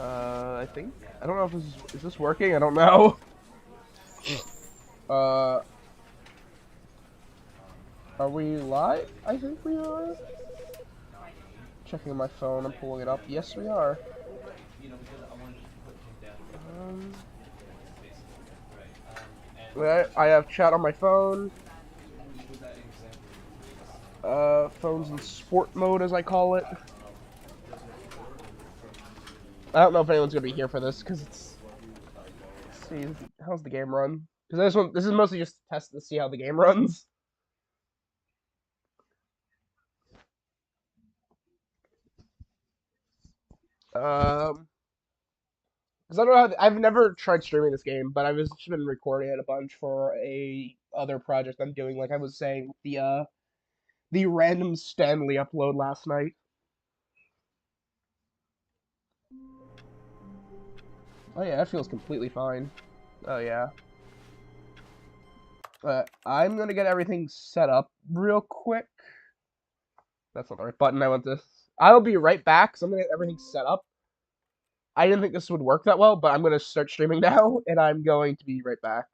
I think I don't know if is this working. I don't know. Uh, are we live? I think we are. Checking my phone. I'm pulling it up. Yes, we are. Um, I have chat on my phone. Phone's in sport mode, as I call it. I don't know if anyone's gonna be here for this because it's. Let's see, how's the game run? Because this is mostly just a test to see how the game runs. Because I don't know I've never tried streaming this game, but I've just been recording it a bunch for a other project I'm doing. Like I was saying, the random Stanley upload last night. Oh yeah, that feels completely fine. Oh yeah. I'm gonna get everything set up real quick. That's not the right button. I want this. I'll be right back. So I'm gonna get everything set up. I didn't think this would work that well, but I'm gonna start streaming now, and I'm going to be right back.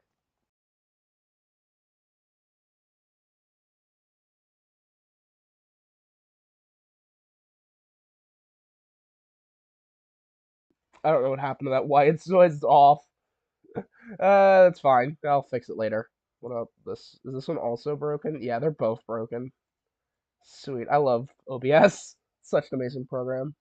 I don't know what happened to that. Why it's off. That's fine. I'll fix it later. What up? This is this one also broken? Yeah, they're both broken. Sweet. I love OBS. Such an amazing program.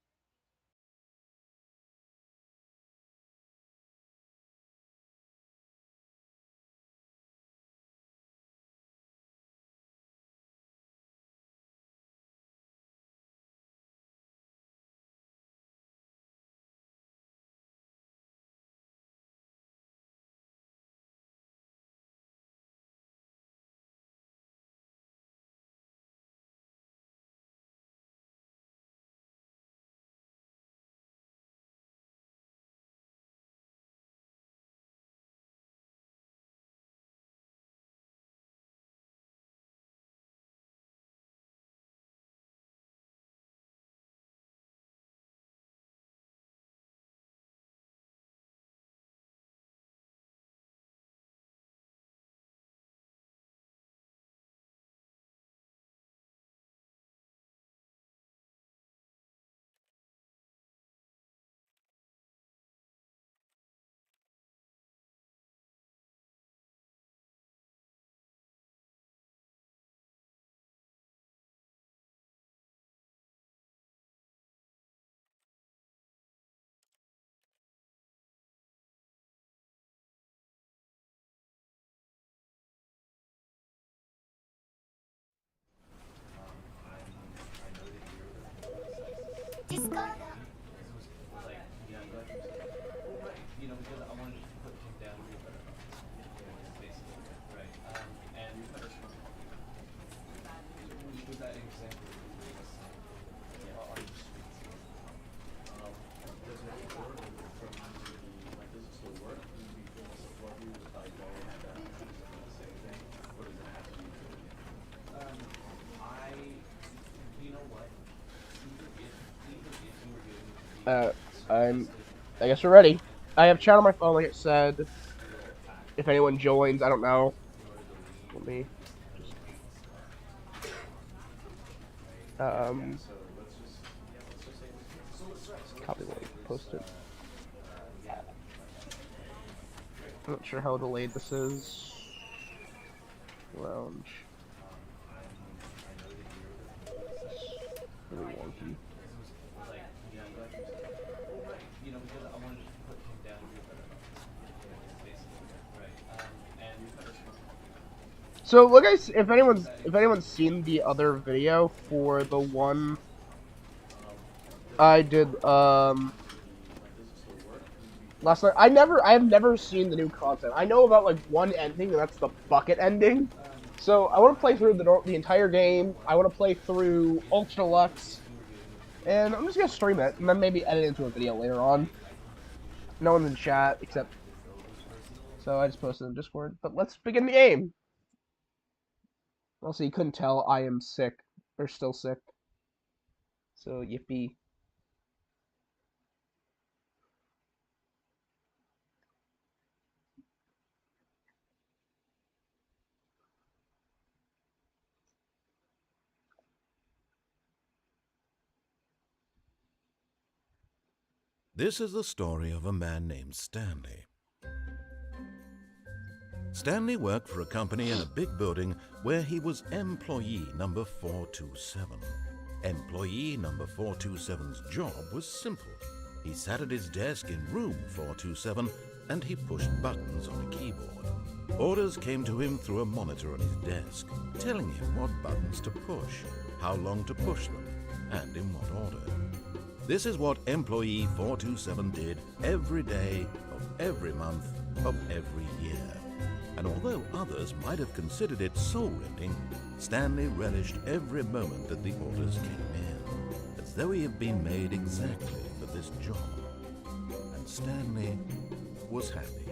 Uh, I'm. I guess we're ready. I have chat on my phone, like I said. If anyone joins, I don't know. Let me just. Um. Copy link. Post it. I'm not sure how delayed this is. Lounge. Really wonky. So look, guys, if anyone's seen the other video for the one I did last night, I have never seen the new content. I know about like one ending, and that's the bucket ending. So I want to play through the entire game. I want to play through Ultra Deluxe, and I'm just gonna stream it, and then maybe edit it into a video later on. No one's in chat except, so I just posted in Discord. But let's begin the game. Also, you couldn't tell I am sick, or still sick. So, yippee. This is the story of a man named Stanley. Stanley worked for a company in a big building where he was employee number 427. Employee number 427's job was simple. He sat at his desk in room 427 and he pushed buttons on a keyboard. Orders came to him through a monitor on his desk, telling him what buttons to push, how long to push them, and in what order. This is what employee 427 did every day of every month of every year. And although others might have considered it soul-rending, Stanley relished every moment that the orders came in, as though he had been made exactly for this job. And Stanley was happy.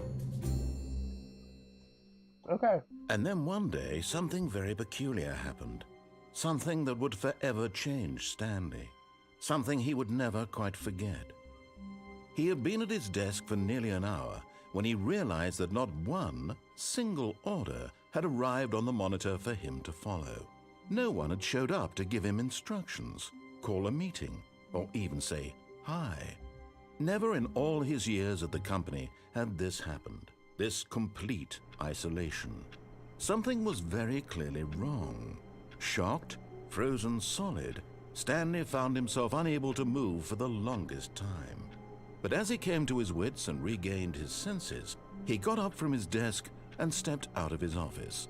Okay. And then one day, something very peculiar happened. Something that would forever change Stanley. Something he would never quite forget. He had been at his desk for nearly an hour when he realized that not one single order had arrived on the monitor for him to follow. No one had showed up to give him instructions, call a meeting, or even say hi. Never in all his years at the company had this happened, this complete isolation. Something was very clearly wrong. Shocked, frozen solid, Stanley found himself unable to move for the longest time. But as he came to his wits and regained his senses, he got up from his desk and stepped out of his office.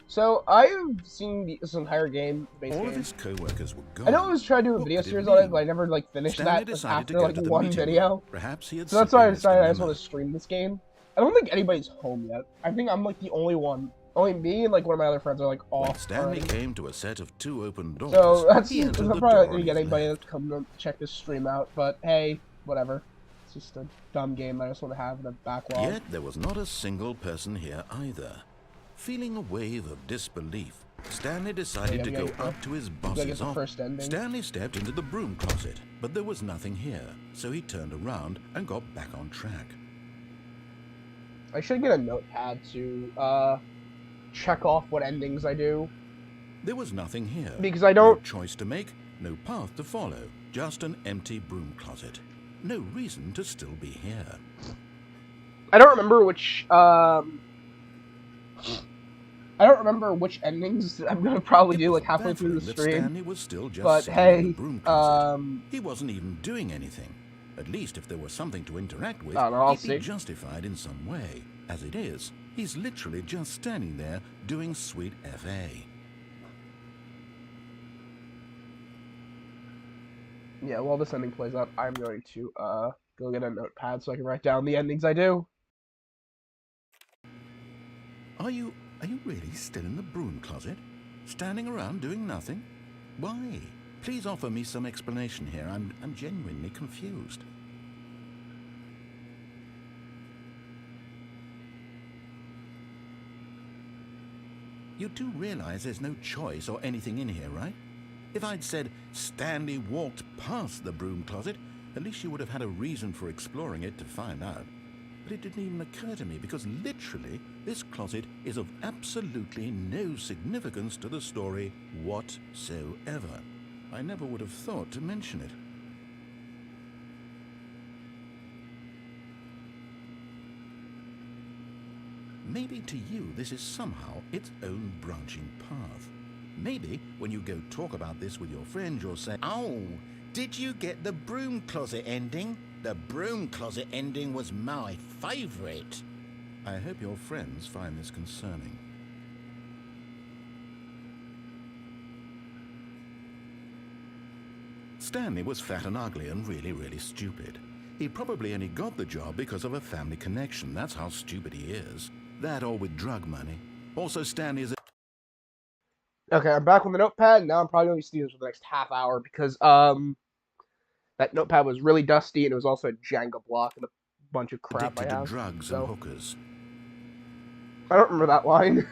So, I've seen this entire game, base All game. of his co-workers were gone. I know I was trying to do a What video did it series on it, mean? but I never, finished Stanley that decided to after, go to the one meeting video. room. Perhaps he had So that's why I simply missed a decided I just memo. want to stream this game. I don't think anybody's home yet. I think I'm, the only one. Only me and, one of my other friends are, When off Stanley already. came to a set of 2 open doors, So, that's he I'm entered the probably door not on going to get his anybody left. to come to check this stream out, but hey, whatever. It's just a dumb game that I just want to have in the backlog. Yet there was not a single person here either. Feeling a wave of disbelief, Stanley decided to go up to his boss's the office. first ending. Stanley stepped into the broom closet, but there was nothing here, so he turned around and got back on track. I should get a notepad to, check off what endings I do. There was nothing here. Because I don't... No choice to make, no path to follow, just an empty broom closet. No reason to still be here. I don't remember which, I don't remember which endings I'm gonna probably do, halfway through the That stream. Stanley was still just But sitting in the hey, broom closet. He wasn't even doing anything. At least if there was something to interact with, I don't know, I'll he'd be see. justified in some way. As it is, he's literally just standing there doing sweet FA. Yeah, while this ending plays out, I'm going to, go get a notepad so I can write down the endings I do. Are you really still in the broom closet? Standing around doing nothing? Why? Please offer me some explanation here. I'm genuinely confused. You do realize there's no choice or anything in here, right? If I'd said Stanley walked past the broom closet, at least you would have had a reason for exploring it to find out. But it didn't even occur to me because literally this closet is of absolutely no significance to the story whatsoever. I never would have thought to mention it. Maybe to you this is somehow its own branching path. Maybe when you go talk about this with your friends you'll say, "Oh, did you get the broom closet ending? The broom closet ending was my favorite." I hope your friends find this concerning. Stanley was fat and ugly and really stupid. He probably only got the job because of a family connection. That's how stupid he is. That or with drug money. Also, Stanley is a... Okay, I'm back with the notepad, and now I'm probably going to use this for the next half hour, because, that notepad was really dusty, and it was also a Jenga block and a bunch of crap I addicted to have. drugs and hookers. I don't remember that line,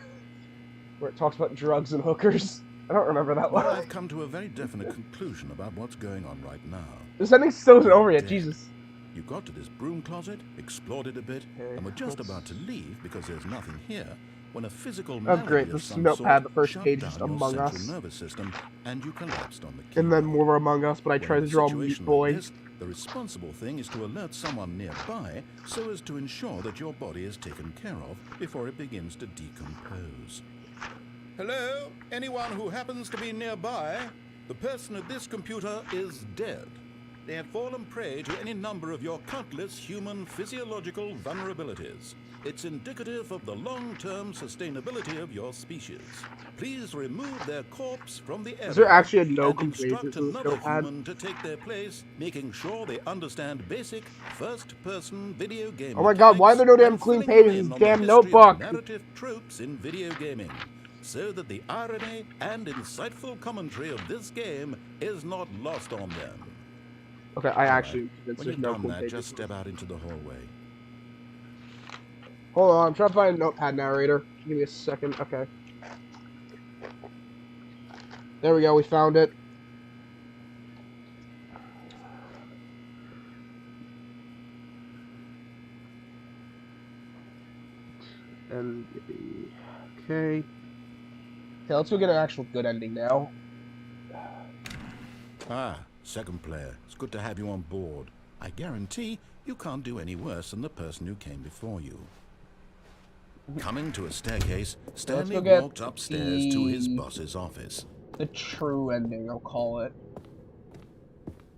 where it talks about drugs and hookers. I don't remember that Well, one. I've come to a very definite conclusion about what's going on right now. This ending still isn't You're over yet, dead. Jesus. You got to this broom closet, explored it a bit, Okay, and were just about to leave because there's nothing here when a physical oh malady great, of this some notepad, sort the first shut page is down your Among central Us. nervous system and you collapsed on the And then keyword. more Among Us, but I When tried in to a draw Mute situation like Boy. this, the responsible thing is to alert someone nearby so as to ensure that your body is taken care of before it begins to decompose. Hello? Anyone who happens to be nearby? The person at this computer is dead. They have fallen prey to any number of your countless human physiological vulnerabilities. It's indicative of the long-term sustainability of your species. Please remove their corpse from the area Is there actually no and instruct completions in this another notepad? human to take their place, making sure they understand basic first-person video game Oh my god, why are mechanics there no damn and clean filling them pages in in this on the damn history notebook? of narrative tropes in video gaming, so that the irony and insightful commentary of this game is not lost on them. Okay, I All actually right. convinced When there's you've no done clean that, pages. just step out into the hallway. Hold on, I'm trying to find a notepad narrator. Give me a second. Okay. There we go, we found it. And okay. Okay, let's go get an actual good ending now. Ah, second player. It's good to have you on board. I guarantee you can't do any worse than the person who came before you. Coming to a staircase, Let's Stanley go get walked upstairs to his the boss's office. true ending, I'll call it.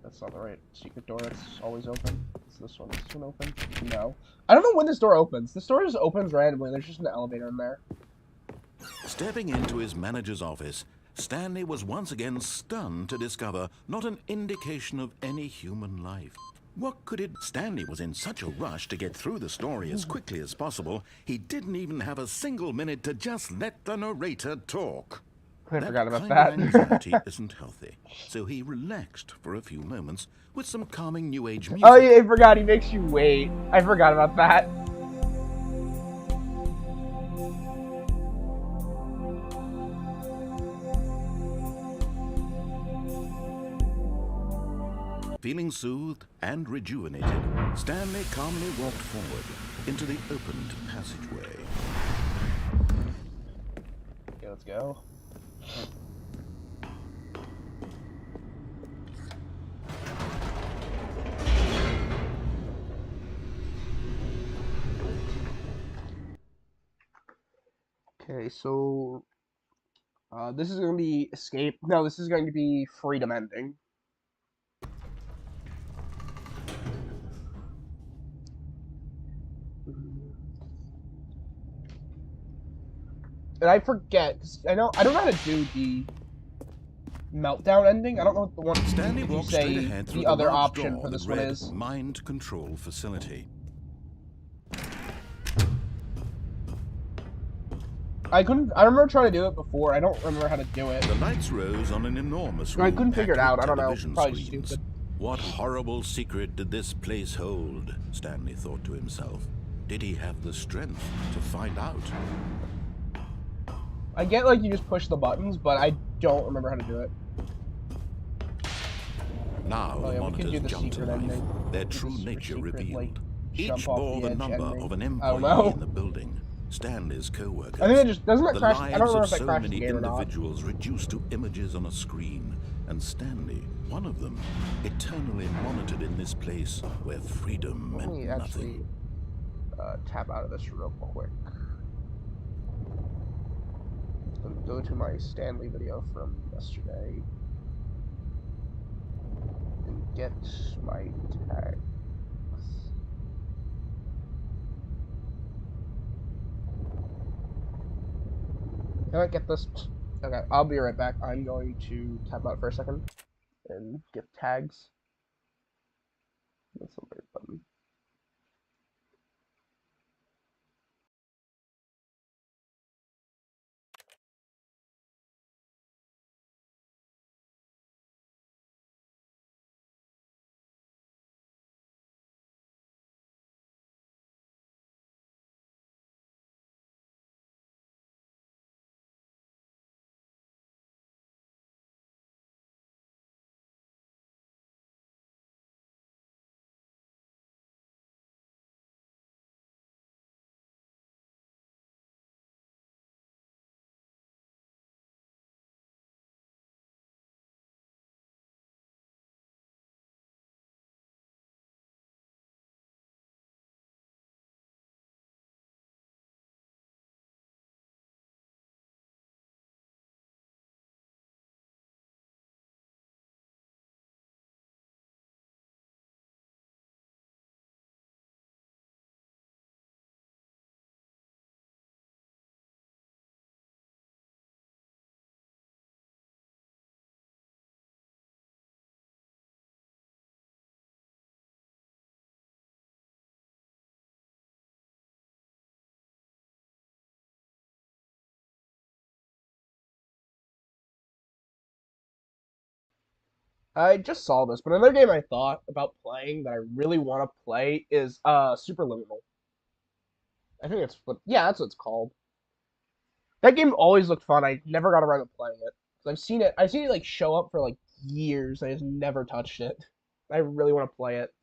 That's not the right secret door. That's always open. Is this one open? No. I don't know when this door opens. This door just opens randomly. There's just an elevator in there. Stepping into his manager's office, Stanley was once again stunned to discover not an indication of any human life. What could it... Stanley was in such a rush to get through the story as quickly as possible, he didn't even have a single minute to just let the narrator talk. I forgot about kind that. of anxiety isn't healthy, so he relaxed for a few moments with some calming New Age music. Oh yeah, I forgot. He makes you wait. I forgot about that. Feeling soothed and rejuvenated, Stanley calmly walked forward into the opened passageway. Okay, let's go. Okay, so this is going to be escape. No, this is going to be freedom ending. And I forget, because I don't know how to do the meltdown ending. I don't know what the one Stanley if you walked straight say ahead through the the other large option door for that this one read is. Mind Control Facility. I remember trying to do it before. I don't remember how to do it. The lights rose on an enormous room I couldn't figure it packed out. with I don't know. television Probably screens. stupid. What horrible secret did this place hold? Stanley thought to himself. Did he have the strength to find out? I get like you just push the buttons, but I don't remember how to do it. Now Oh, the yeah, we can do monitors the jumped to secret life, ending. their Do true this nature secret, revealed. like, Each jump off bore the edge number ending. of an I don't employee know. in the building. Stanley's co-workers. I think it just doesn't that The crash. I don't lives remember of if that so crashed the many game or not. individuals reduced to images on a screen, and Stanley, one of them, eternally monitored in this place where freedom Let meant me nothing. actually tap out of this real quick. And go to my Stanley video from yesterday and get my tags. Can I get this? Okay, I'll be right back. I'm going to tap out for a second and get tags. That's a weird button. I just saw this, but another game I thought about playing that I really want to play is Superliminal. I think it's what, yeah, that's what it's called. That game always looked fun. I never got around to playing it. I've seen it like show up for like years. I just never touched it. I really want to play it.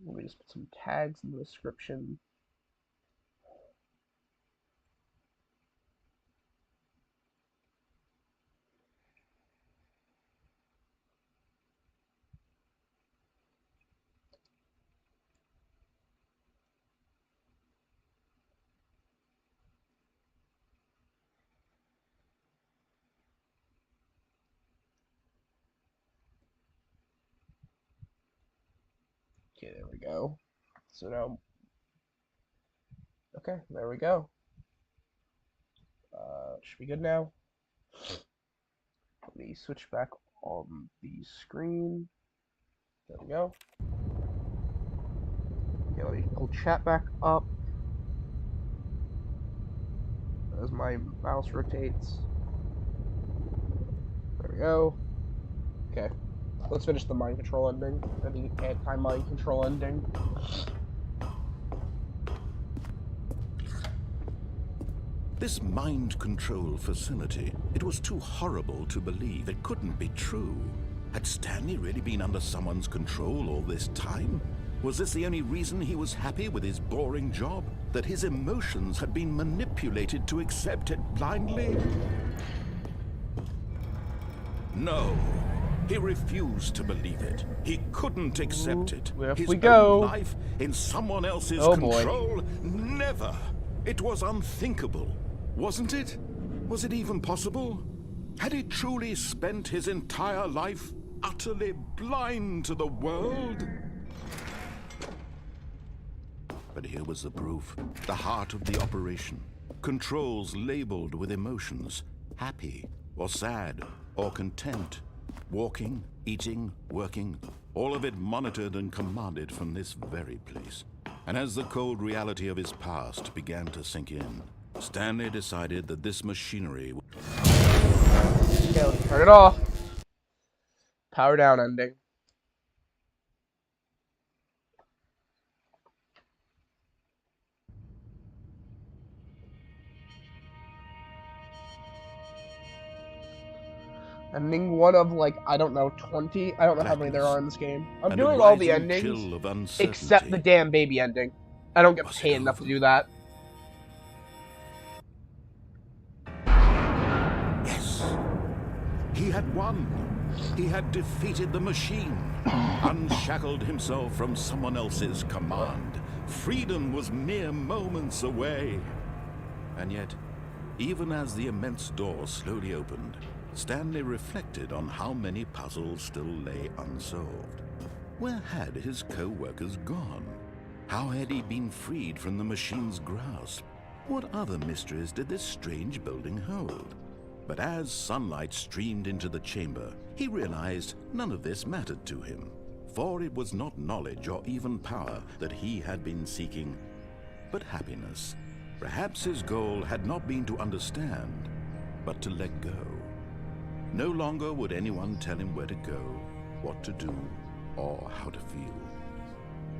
Let me just put some tags in the description. Okay, there we go. So now, okay, there we go. Should be good now. Let me switch back on the screen. There we go. Okay, let me pull chat back up as my mouse rotates. There we go. Okay, let's finish the mind control ending. The anti-mind control ending. This mind control facility, it was too horrible to believe. It couldn't be true. Had Stanley really been under someone's control all this time? Was this the only reason he was happy with his boring job? That his emotions had been manipulated to accept it blindly? No. He refused to believe it. He couldn't accept it. His own life in someone else's control? Boy. Never. It was unthinkable. Wasn't it? Was it even possible? Had he truly spent his entire life utterly blind to the world? But here was the proof. The heart of the operation. Controls labeled with emotions. Happy, or sad, or content. Walking, eating, working. All of it monitored and commanded from this very place. And as the cold reality of his past began to sink in, Stanley decided that this machinery... Okay, let's turn it off. Power down ending. Ending one of like, I don't know, 20? I don't know how many there are in this game. I'm doing all the endings except the damn baby ending. I don't get paid enough to do that. Yes. He had won. He had defeated the machine. Unshackled himself from someone else's command. Freedom was mere moments away. And yet, even as the immense door slowly opened, Stanley reflected on how many puzzles still lay unsolved. Where had his co-workers gone? How had he been freed from the machine's grasp? What other mysteries did this strange building hold? But as sunlight streamed into the chamber, he realized none of this mattered to him, for it was not knowledge or even power that he had been seeking, but happiness. Perhaps his goal had not been to understand, but to let go. No longer would anyone tell him where to go, what to do, or how to feel.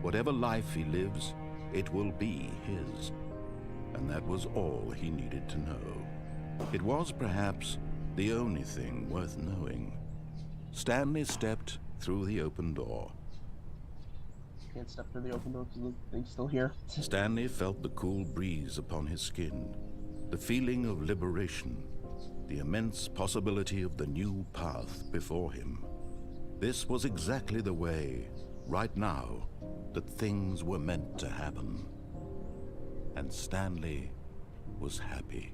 Whatever life he lives, it will be his. And that was all he needed to know. It was perhaps the only thing worth knowing. Stanley stepped through the open door. Can't step through the open door because the thing's still here. Stanley felt the cool breeze upon his skin, the feeling of liberation, the immense possibility of the new path before him. This was exactly the way, right now, that things were meant to happen. And Stanley was happy.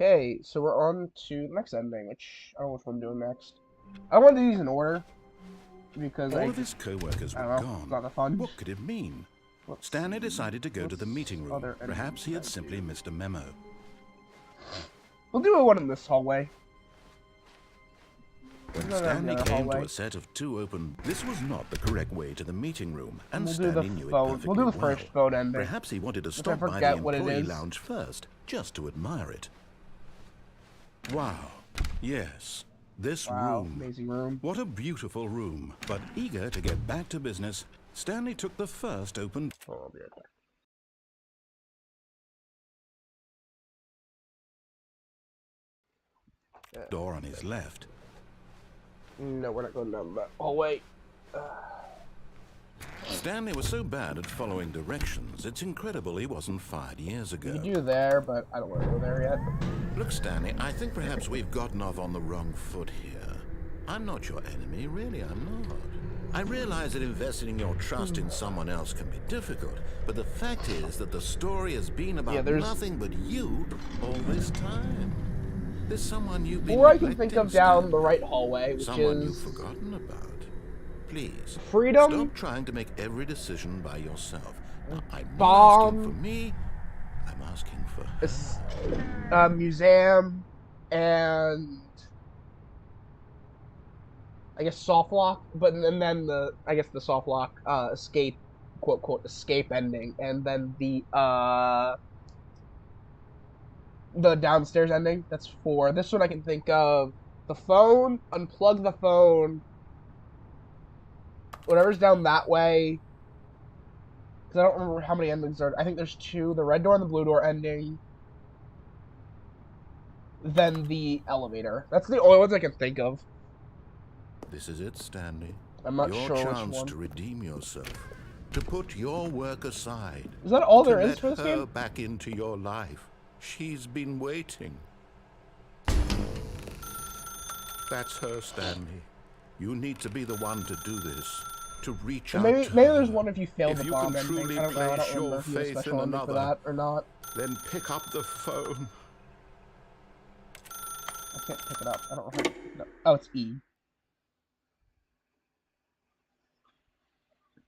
Okay, so we're on to the next ending, which I don't know which one I'm doing next. I want to do these in order because All of his co-workers I were don't know, gone. it's not that fun. What could it mean? Let's Stanley see. decided to go to the What's meeting room. other endings Perhaps he had I simply do? missed a memo. We'll do one in this hallway. When We'll go down the Stanley other came to hallway. a set of two open... This was not the correct way to the meeting room, and We'll do the Stanley knew it phone. perfectly We'll do the well. first phone ending. Perhaps he wanted to Which I stop by the forget what it employee is. lounge first, just to admire it. Wow. Yes. This Wow, room. amazing room. What a beautiful room. But eager to get back to business, Stanley took the first open Oh, I'll be right back. door on his left. No, we're not going down that hallway. Stanley was so bad at following directions, it's incredible he wasn't fired years ago. You can do there, but I don't want to go there yet. Look, Stanley, I think perhaps we've gotten off on the wrong foot here. I'm not your enemy, really, I'm not. I realize that investing your trust in someone else can be difficult, but the fact is that the story has been about nothing but you all this time. There's someone you've been Or I can think neglecting, of down Stanley. the right hallway, which Someone is you've forgotten about. Please, freedom, stop trying to make every decision by yourself. Now, I'm not bomb, asking for me, I'm asking for her. museum, and I guess soft lock. But and then the the soft lock escape, quote quote escape ending, and then the downstairs ending. That's 4. This one I can think of. The phone, unplug the phone. Whatever's down that way. Because I don't remember how many endings are. I think there's 2. The red door and the blue door ending. Then the elevator. That's the only ones I can think of. This is it, Stanley. I'm not your sure which chance one. to redeem yourself, to put your work aside. Is that all to there is for this let her game? back into your life. She's been waiting. That's her, Stanley. You need to be the one to do this. To reach out Maybe to there's her. one if you failed If the you bomb can ending. truly I don't know. I place don't your remember if you have a faith in special ending for another, that or not. then pick up the phone. I can't pick it up. I don't know how to pick it up. Oh, it's E.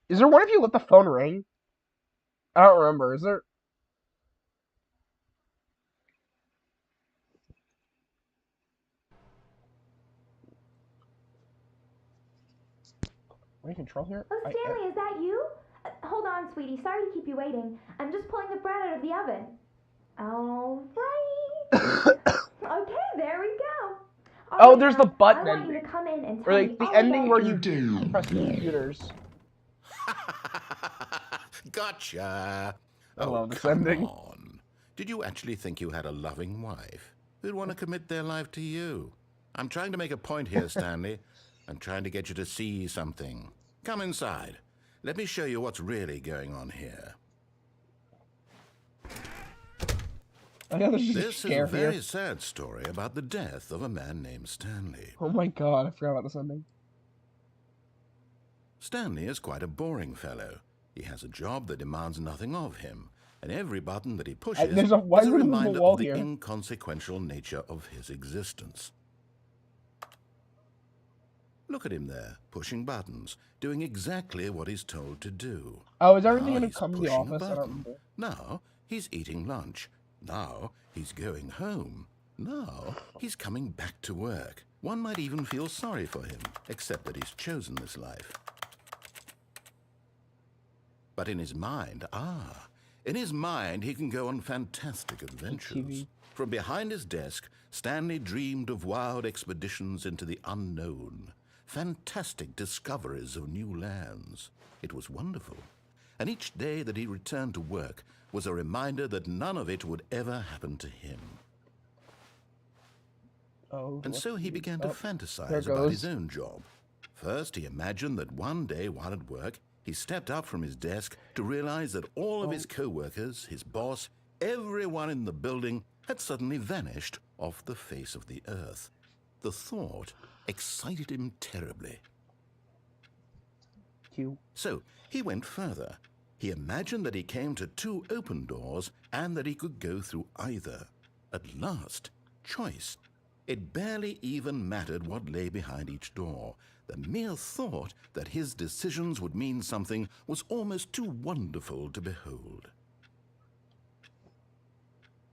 Is there one if you let the phone ring? I don't remember. Is there? Any control here? Oh, Stanley, is that you? Hold on, sweetie. Sorry to keep you waiting. I'm just pulling the bread out of the oven. All right. Okay, there we go. Oh, there's the button I want you ending. to come in and Or tell like me the all ending about where your you press the computers. Gotcha. I love this come ending. on. Did you actually think you had a loving wife who'd want to commit their life to you? I'm trying to make a point here, Stanley. I'm trying to get you to see something. Come inside. Let me show you what's really going on here. I know there's just This a is a scare very here. sad story about the death of a man named Stanley. Oh my god, I forgot about this ending. Stanley is quite a boring fellow. He has a job that demands nothing of him, and every button that he pushes There's a is a invisible reminder wall of the here. inconsequential nature of his existence. Look at him there, pushing buttons, doing exactly what he's told to do. Oh, is everything Now gonna he's come to the pushing a office? I don't button. remember. Now he's eating lunch. Now he's going home. Now he's coming back to work. One might even feel sorry for him, except that he's chosen this life. But in his mind, in his mind he can go on fantastic adventures. TV. From behind his desk, Stanley dreamed of wild expeditions into the unknown, fantastic discoveries of new lands. It was wonderful. And each day that he returned to work was a reminder that none of it would ever happen to him. Oh, And so he began to there fantasize it about goes. his own job. First, he imagined that one day while at work, he stepped up from his desk to realize that all of his co-workers, his boss, everyone in the building had suddenly vanished off the face of the earth. The thought excited him terribly. Q. So he went further. He imagined that he came to 2 open doors and that he could go through either. At last, choice. It barely even mattered what lay behind each door. The mere thought that his decisions would mean something was almost too wonderful to behold.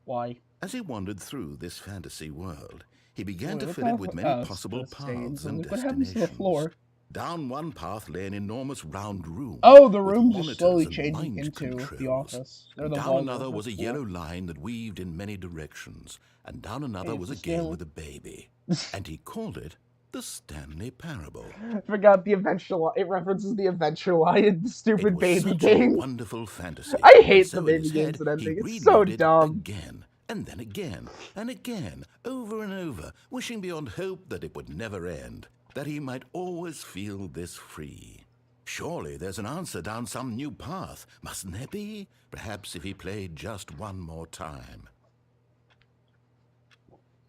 Why? As he wandered through this fantasy world, he began Wait, to what fill the it with hell- many oh, possible the stains. paths and What happens to the destinations. floor? Down one path lay an enormous round room. Oh, the with room's just monitors slowly and changing mind into the controls. office. Or And the down vault another office. was a Cool. yellow line that weaved in many directions. And down another Hey, was a it's game Stanley. with a baby. And he called it the Stanley Parable. I forgot the eventual. It references the eventual stupid It was baby such game. a wonderful fantasy. I hate and so the in baby his games head, and ending. he It's so relived it dumb. again, and then again, and again, over and over, wishing beyond hope that it would never end, that he might always feel this free. Surely there's an answer down some new path, mustn't there be? Perhaps if he played just one more time.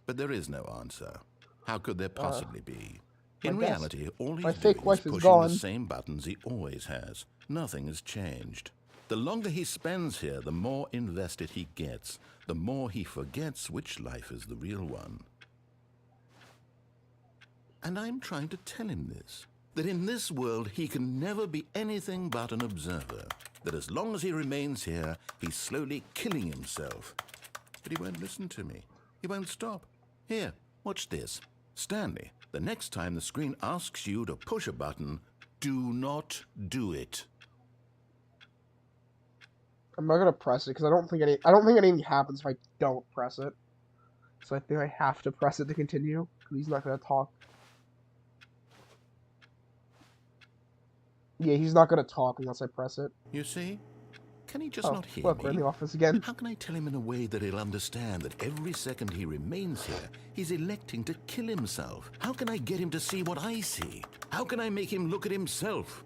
But there is no answer. How could there possibly be? In my reality, all my he's fake doing is wife is pushing gone. the same buttons he always has. Nothing has changed. The longer he spends here, the more invested he gets, the more he forgets which life is the real one. And I'm trying to tell him this, that in this world he can never be anything but an observer, that as long as he remains here, he's slowly killing himself. But he won't listen to me. He won't stop. Here, watch this. Stanley, the next time the screen asks you to push a button, do not do it. I'm not gonna press it because I don't think anything happens if I don't press it. So I think I have to press it to continue because he's not gonna talk. Yeah, he's not gonna talk unless I press it. You see? Can he just Oh, not hear look, we're in me? the office again. How can I tell him in a way that he'll understand that every second he remains here, he's electing to kill himself? How can I get him to see what I see? How can I make him look at himself?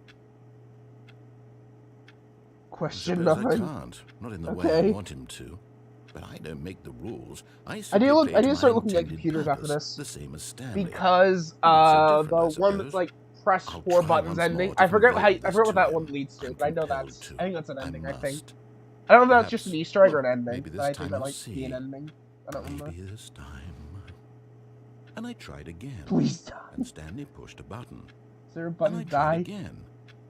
Question Suppose I nothing. can't. Not in the way I Okay. want him to. But I don't make the rules. I I simply need play to to start my looking at intended computers after purpose, this. the same as Stanley. Because Not so different, the I one suppose. that's like press I'll 4 try buttons once ending. more to I forget convey this what to that him. one leads to, I'm but I know compelled that's to. I think that's an ending. I think must. I don't know if that's Perhaps- just an Easter egg or an well, ending. maybe this But I time think that I'll might be an see. ending. I don't remember. Maybe this time. And I tried again. Please die. And Stanley pushed a button. Is there a And button I to tried die? again.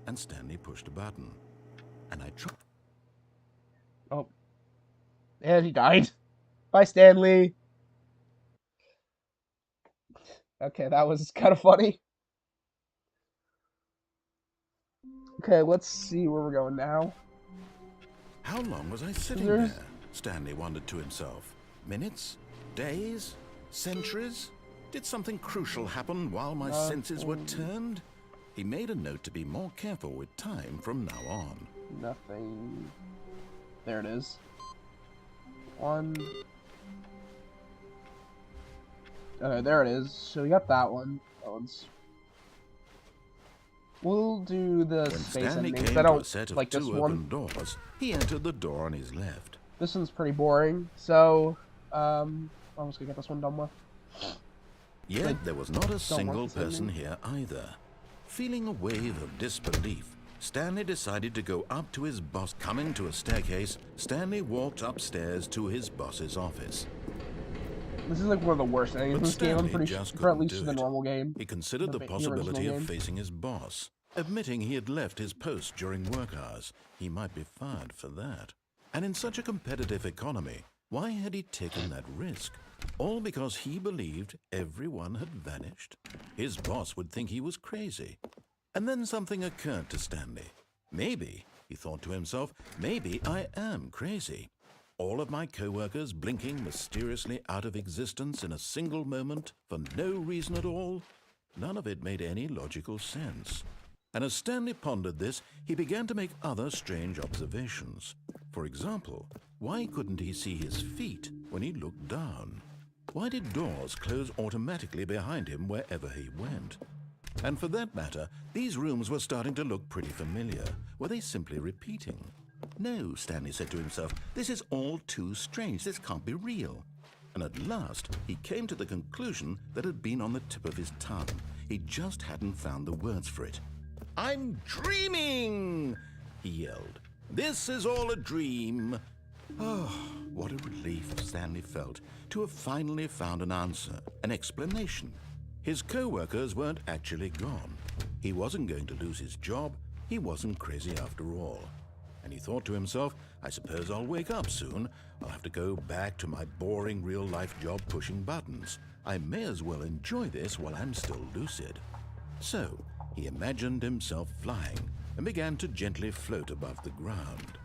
And Stanley pushed a button. And I tried. Oh. And he died. Bye, Stanley. Okay, that was kind of funny. Okay, let's see where we're going now. How long was I sitting There's- there? Stanley wondered to himself. Minutes? Days? Centuries? Did something crucial happen while my senses were turned? He made a note to be more careful with time from now on. Nothing. There it is. One. Okay, there it is. So we got that one. That one's. We'll do the When space Stanley endings. came I to a don't set of like this two one. open doors, he entered the door on his left. This one's pretty boring. So, I'm just gonna get this one done with. Yet there was not a single want this person ending. here either. Feeling a wave of disbelief, Stanley decided to go up to his boss. Coming to a staircase, Stanley walked upstairs to his boss's office. This is like one of the worst endings in But this game. I'm Stanley pretty just sure, for at couldn't least do the it. normal game. He considered the The possibility original of game. facing his boss. Admitting he had left his post during work hours, he might be fired for that. And in such a competitive economy, why had he taken that risk? All because he believed everyone had vanished? His boss would think he was crazy. And then something occurred to Stanley. Maybe, he thought to himself, maybe I am crazy. All of my co-workers blinking mysteriously out of existence in a single moment for no reason at all? None of it made any logical sense. And as Stanley pondered this, he began to make other strange observations. For example, why couldn't he see his feet when he looked down? Why did doors close automatically behind him wherever he went? And for that matter, these rooms were starting to look pretty familiar. Were they simply repeating? No, Stanley said to himself, this is all too strange. This can't be real. And at last, he came to the conclusion that had been on the tip of his tongue. He just hadn't found the words for it. I'm dreaming, he yelled. This is all a dream. Oh, What a relief Stanley felt to have finally found an answer, an explanation. His co-workers weren't actually gone. He wasn't going to lose his job. He wasn't crazy after all. And he thought to himself, I suppose I'll wake up soon. I'll have to go back to my boring real-life job pushing buttons. I may as well enjoy this while I'm still lucid. So he imagined himself flying and began to gently float above the ground.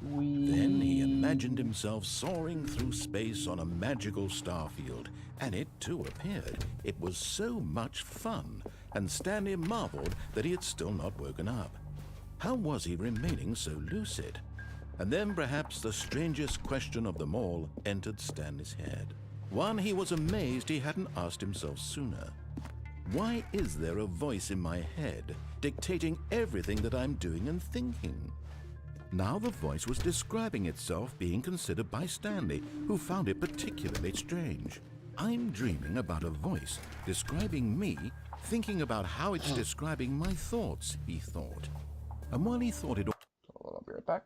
Then he imagined himself soaring through space on a magical starfield, and it too appeared. It was so much fun, and Stanley marveled that he had still not woken up. How was he remaining so lucid? And then perhaps the strangest question of them all entered Stanley's head. One he was amazed he hadn't asked himself sooner. Why is there a voice in my head dictating everything that I'm doing and thinking? Now the voice was describing itself being considered by Stanley, who found it particularly strange. I'm dreaming about a voice describing me, thinking about how it's describing my thoughts, he thought. And while he thought it I'll be right back.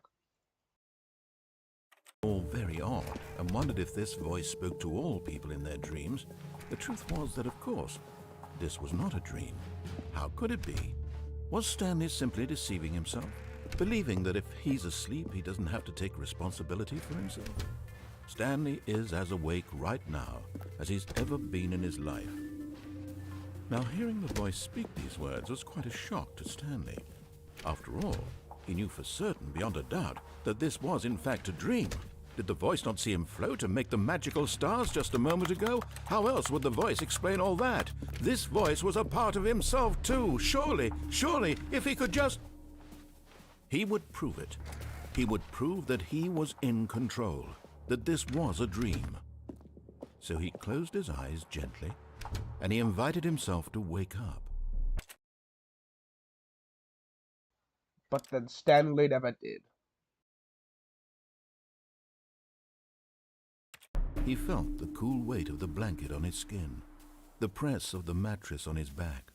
all very odd and wondered if this voice spoke to all people in their dreams, the truth was that, of course, this was not a dream. How could it be? Was Stanley simply deceiving himself, believing that if he's asleep, he doesn't have to take responsibility for himself? Stanley is as awake right now as he's ever been in his life. Now, hearing the voice speak these words was quite a shock to Stanley. After all, he knew for certain, beyond a doubt, that this was in fact a dream. Did the voice not see him float and make the magical stars just a moment ago? How else would the voice explain all that? This voice was a part of himself too. Surely, if he could just... He would prove it. He would prove that he was in control, that this was a dream. So he closed his eyes gently, and he invited himself to wake up. But then Stanley never did. He felt the cool weight of the blanket on his skin, the press of the mattress on his back,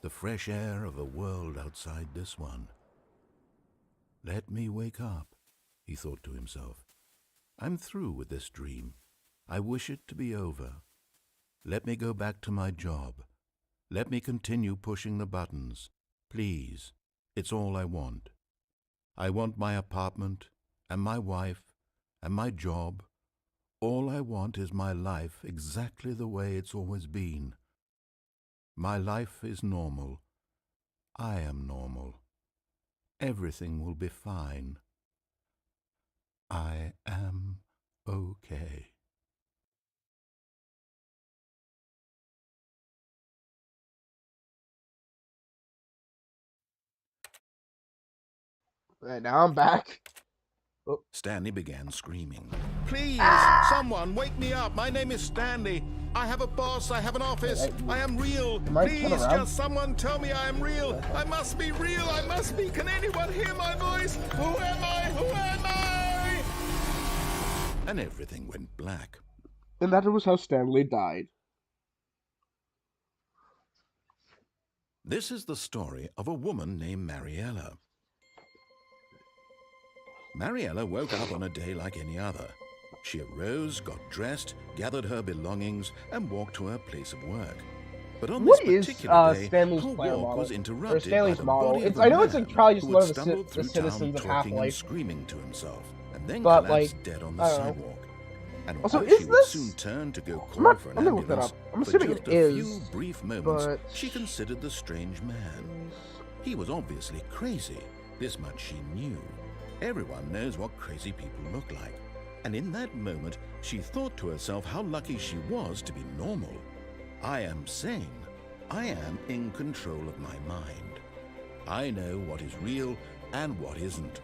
the fresh air of a world outside this one. Let me wake up, he thought to himself. I'm through with this dream. I wish it to be over. Let me go back to my job. Let me continue pushing the buttons. Please, it's all I want. I want my apartment, and my wife, and my job. All I want is my life exactly the way it's always been. My life is normal. I am normal. Everything will be fine. I am okay. Right, now I'm back. Oh. Stanley began screaming. Please, someone wake me up. My name is Stanley. I have a boss. I have an office. I am real. Please, just someone tell me I am real. I must be real. I must be. Can anyone hear my voice? Who am I? Who am I? And everything went black. And that was how Stanley died. This is the story of a woman named Mariella. Mariella woke up on a day like any other. She arose, got dressed, gathered her belongings, and walked to her place of work. But on this particular day, Stanley's her walk was interrupted or Stanley's by the model. body of I know a it's man probably just who one had of stumbled the through citizens town of talking and Half-Life. screaming to himself, and then But, collapsed like, dead on the I don't know. sidewalk. And Also, although is she would this- soon turn to go I'm call for an gonna look that ambulance, up. I'm for assuming just it a is, few brief moments, but- she considered the strange man. He was obviously crazy. This much she knew. Everyone knows what crazy people look like. And in that moment, she thought to herself how lucky she was to be normal. I am sane. I am in control of my mind. I know what is real and what isn't.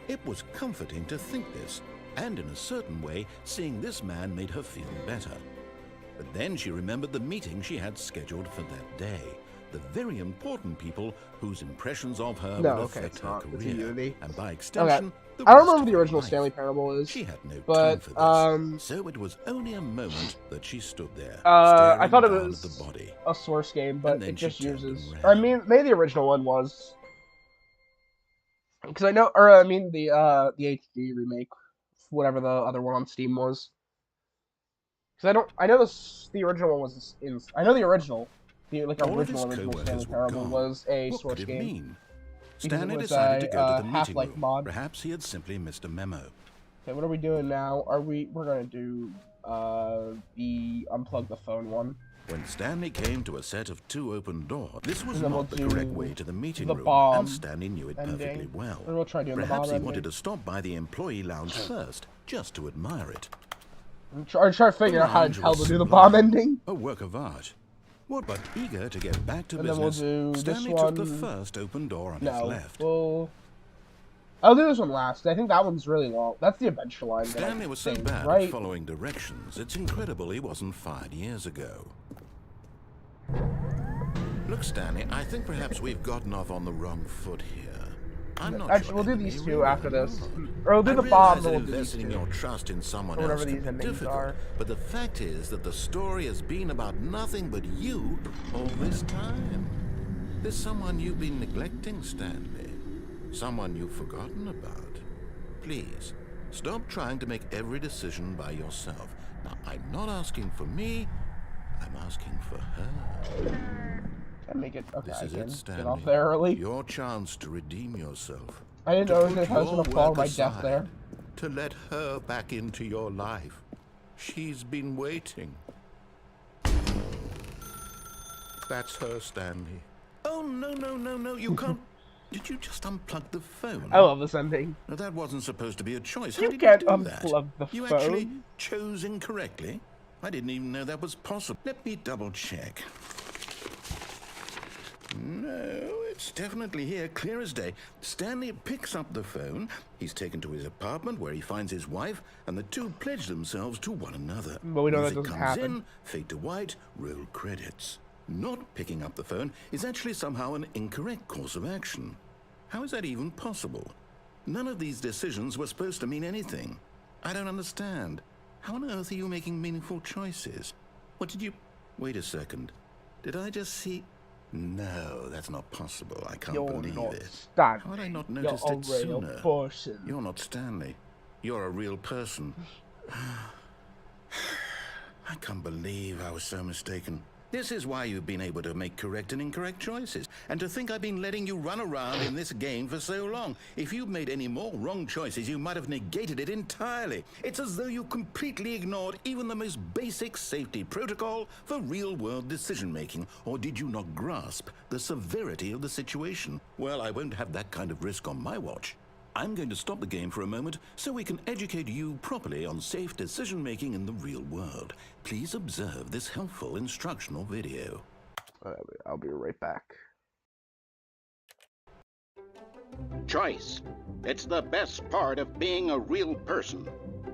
It was comforting to think this, and in a certain way, seeing this man made her feel better. But then she remembered the meeting she had scheduled for that day. The very important people whose impressions of her would affect her career, and by extension, the I don't rest remember of the her original life. Stanley Parable is. She had no but, time for this, so it was only a moment that she stood there, I thought it staring was down at the body. a Source game, but And then it she just turned uses. around. Or, I mean, maybe the original one was. Because I know, or I mean the HD remake whatever the other one on Steam was. Because the original one was in. I know the original, All of his original Stanley co-workers were Parable gone. was a What could Source it game. mean? Because it Stanley was decided to go to the meeting Half-Life room. mod. Perhaps he had simply missed a memo. Okay, what are we doing now? We're gonna do the unplug the phone one. When Stanley came to a set of 2 open doors, this was And then not we'll the correct do way to the meeting the room, bomb and Stanley knew it perfectly ending. well. Or we'll try doing Perhaps the bomb he wanted ending. to stop by the employee lounge first, just to admire it. I'm trying to figure out how lounge the hell to was do the sublime, bomb ending. a work of art. What but eager to get back to And then we'll business, do this Stanley took the one. first open door on his No, left. I'll do this one last. I think that one's really long. That's the adventure line. Stanley was so bad right? at following directions, it's incredible he wasn't fired years ago. Look, Stanley, I think perhaps we've gotten off on the wrong foot here. I'm not Actually, sure we'll do enemy these two really after this. wrong. Or we'll do I the realize bomb, that then we'll do these investing in two. your trust in someone Or else whatever can these be endings difficult, are. but the fact is that the story has been about nothing but you all this time. There's someone you've been neglecting, Stanley. Someone you've forgotten about. Please, stop trying to make every decision by yourself. Now, I'm not asking for me, I'm asking for her. Can make it. Okay, This I is can it, get Stanley. off there early. Your chance to redeem yourself. I didn't To know put if I was your gonna fall work my death aside, there. To let her back into your life. She's been waiting. That's her, Stanley. Oh, no, you can't. Did you just unplug the phone? I love this ending. No, that wasn't supposed to be a choice. How You did can't you do that? unplug the You phone. actually chose incorrectly? I didn't even know that was possible. Let me double check. No, it's definitely here, clear as day. Stanley picks up the phone. He's taken to his apartment where he finds his wife, and the two pledge themselves to one another. But we know that Music doesn't comes happen. in, fade to white, roll credits. Not picking up the phone is actually somehow an incorrect course of action. How is that even possible? None of these decisions were supposed to mean anything. I don't understand. How on earth are you making meaningful choices? What did you... Wait a second. Did I just see... No, that's not possible. I can't believe it. Stanley. How had I not noticed You're it a real sooner? person. You're not Stanley. You're a real person. I can't believe I was so mistaken. This is why you've been able to make correct and incorrect choices. And to think I've been letting you run around in this game for so long. If you'd made any more wrong choices, you might have negated it entirely. It's as though you completely ignored even the most basic safety protocol for real-world decision-making. Or did you not grasp the severity of the situation? Well, I won't have that kind of risk on my watch. I'm going to stop the game for a moment so we can educate you properly on safe decision-making in the real world. Please observe this helpful instructional video. I'll be right back. Choice. It's the best part of being a real person.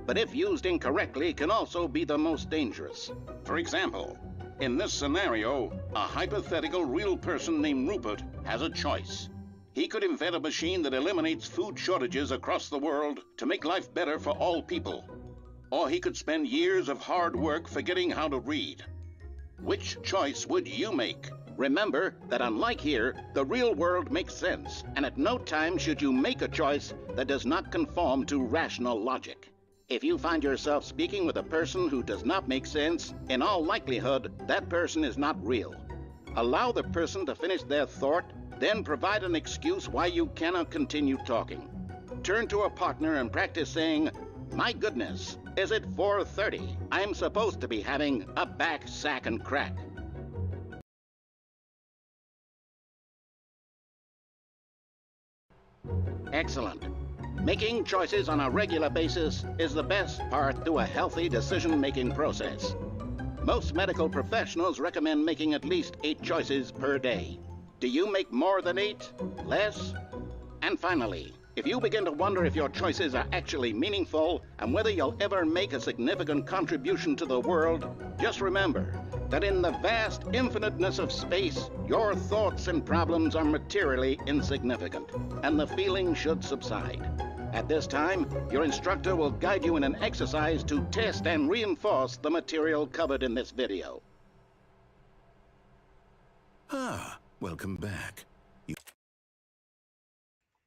But if used incorrectly, can also be the most dangerous. For example, in this scenario, a hypothetical real person named Rupert has a choice. He could invent a machine that eliminates food shortages across the world to make life better for all people. Or he could spend years of hard work forgetting how to read. Which choice would you make? Remember that unlike here, the real world makes sense, and at no time should you make a choice that does not conform to rational logic. If you find yourself speaking with a person who does not make sense, in all likelihood, that person is not real. Allow the person to finish their thought, then provide an excuse why you cannot continue talking. Turn to a partner and practice saying, "My goodness, is it 4:30? I'm supposed to be having a back, sack, and crack." Excellent. Making choices on a regular basis is the best part to a healthy decision-making process. Most medical professionals recommend making at least 8 choices per day. Do you make more than 8? Less? And finally, if you begin to wonder if your choices are actually meaningful and whether you'll ever make a significant contribution to the world, just remember that in the vast infiniteness of space, your thoughts and problems are materially insignificant, and the feeling should subside. At this time, your instructor will guide you in an exercise to test and reinforce the material covered in this video. Ah, welcome back.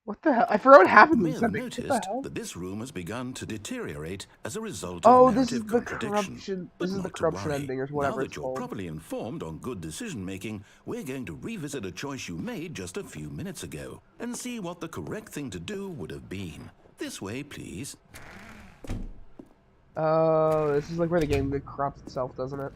What the hell? I forgot what happened You in may this have ending. What the noticed hell? that this room has begun to deteriorate as a result Oh, of this is narrative the contradiction. corruption. But This is the not to corruption worry. ending, or Now whatever that it's you're called. properly informed on good decision-making, we're going to revisit a choice you made just a few minutes ago and see what the correct thing to do would have been. This way, please. Oh, this is like where the game corrupts itself, doesn't it?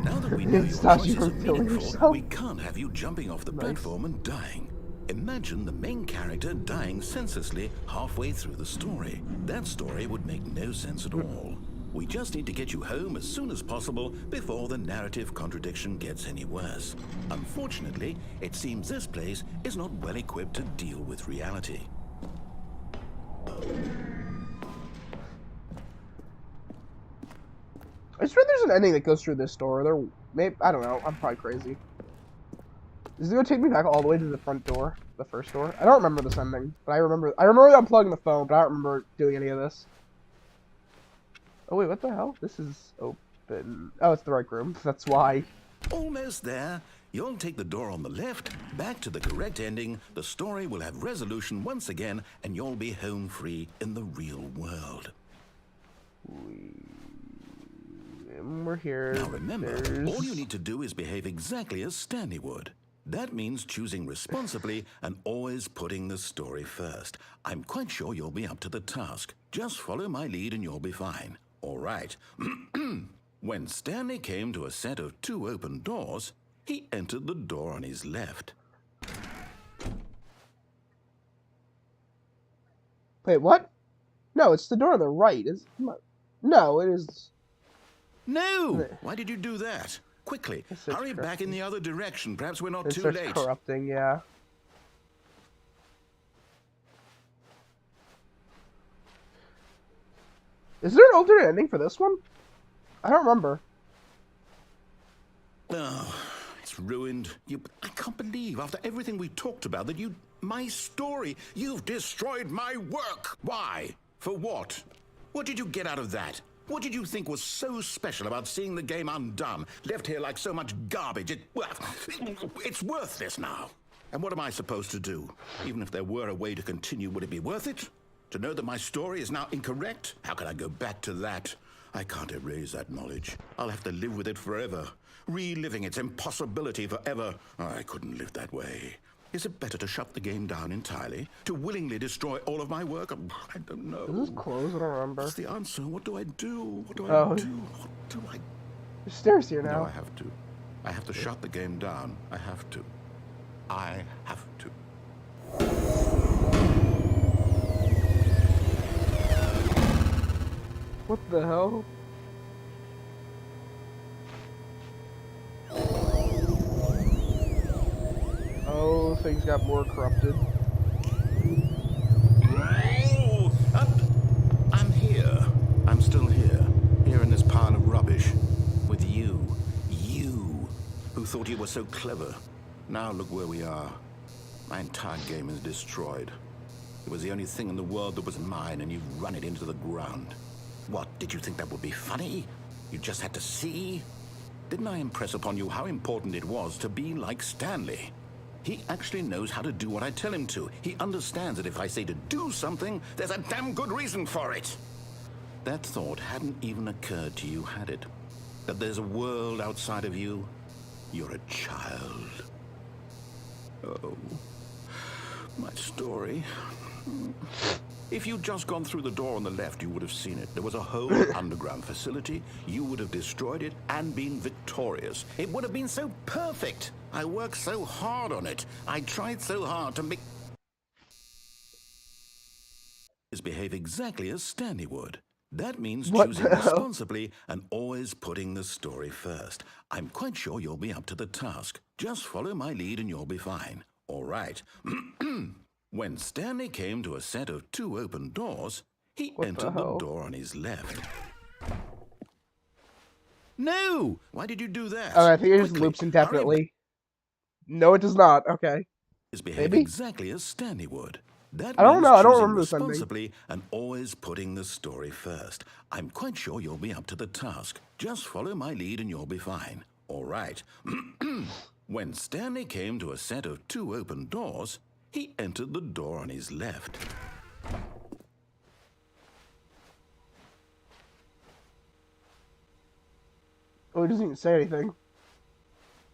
Now that we know It your stops you choices are from killing meaningful, yourself. we can't have you jumping off the Nice. platform and dying. Imagine the main character dying senselessly halfway through the story. That story would make no sense at all. We just need to get you home as soon as possible before the narrative contradiction gets any worse. Unfortunately, it seems this place is not well equipped to deal with reality. I swear there's an ending that goes through this door. There, maybe I don't know. I'm probably crazy. Is it gonna take me back all the way to the front door, the first door? I don't remember this ending, but I remember unplugging the phone, but I don't remember doing any of this. Oh wait, what the hell? This is open. Oh, it's the rec room. That's why. Almost there. You'll take the door on the left, back to the correct ending, the story will have resolution once again, and you'll be home free in the real world. We're here. Now remember, all you need to do is behave exactly as Stanley would. That means choosing responsibly and always putting the story first. I'm quite sure you'll be up to the task. Just follow my lead and you'll be fine. All right. When Stanley came to a set of 2 open doors, he entered the door on his left. Wait, what? No, it's the door on the right. No, it is. No! Why did you do that? Quickly, It starts hurry back in the other direction. Perhaps we're not It too starts late. corrupting. Yeah. Is there an alternate ending for this one? I don't remember. Oh, it's ruined. I can't believe, after everything we talked about, that my story, you've destroyed my work. Why? For what? What did you get out of that? What did you think was so special about seeing the game undone, left here like so much garbage? It's worthless now. And what am I supposed to do? Even if there were a way to continue, would it be worth it? To know that my story is now incorrect? How can I go back to that? I can't erase that knowledge. I'll have to live with it forever, reliving its impossibility forever. I couldn't live that way. Is it better to shut the game down entirely? To willingly destroy all of my work? I don't know. Is this closed? I don't remember. What's the answer? What do I do? What do I Oh. do? What do I... There's stairs here No, now. I have to. I have to shut the game down. I have to. I have to. What the hell? Oh, things got more corrupted. Oh, I'm here. I'm still here. Here in this pile of rubbish. With you. You. Who thought you were so clever. Now look where we are. My entire game is destroyed. It was the only thing in the world that was mine, and you've run it into the ground. What, did you think that would be funny? You just had to see? Didn't I impress upon you how important it was to be like Stanley? He actually knows how to do what I tell him to. He understands that if I say to do something, there's a damn good reason for it. That thought hadn't even occurred to you, had it? That there's a world outside of you? You're a child. Oh, my story. If you'd just gone through the door on the left, you would have seen it. There was a whole underground facility. You would have destroyed it and been victorious. It would have been so perfect. I worked so hard on it. I tried so hard to make... behave exactly as Stanley would. That means What choosing the hell? responsibly and always putting the story first. I'm quite sure you'll be up to the task. Just follow my lead and you'll be fine. All right. When Stanley came to a set of 2 open doors, he What the entered hell? the door on his left. No! Why did you do that? Oh, I think it just Quickly, loops hurry indefinitely. No, it does not. Okay. is behave Maybe? exactly as Stanley would. That I don't means know, I don't choosing remember this ending. responsibly and always putting the story first. I'm quite sure you'll be up to the task. Just follow my lead and you'll be fine. All right. When Stanley came to a set of 2 open doors, he entered the door on his left. Oh, he doesn't even say anything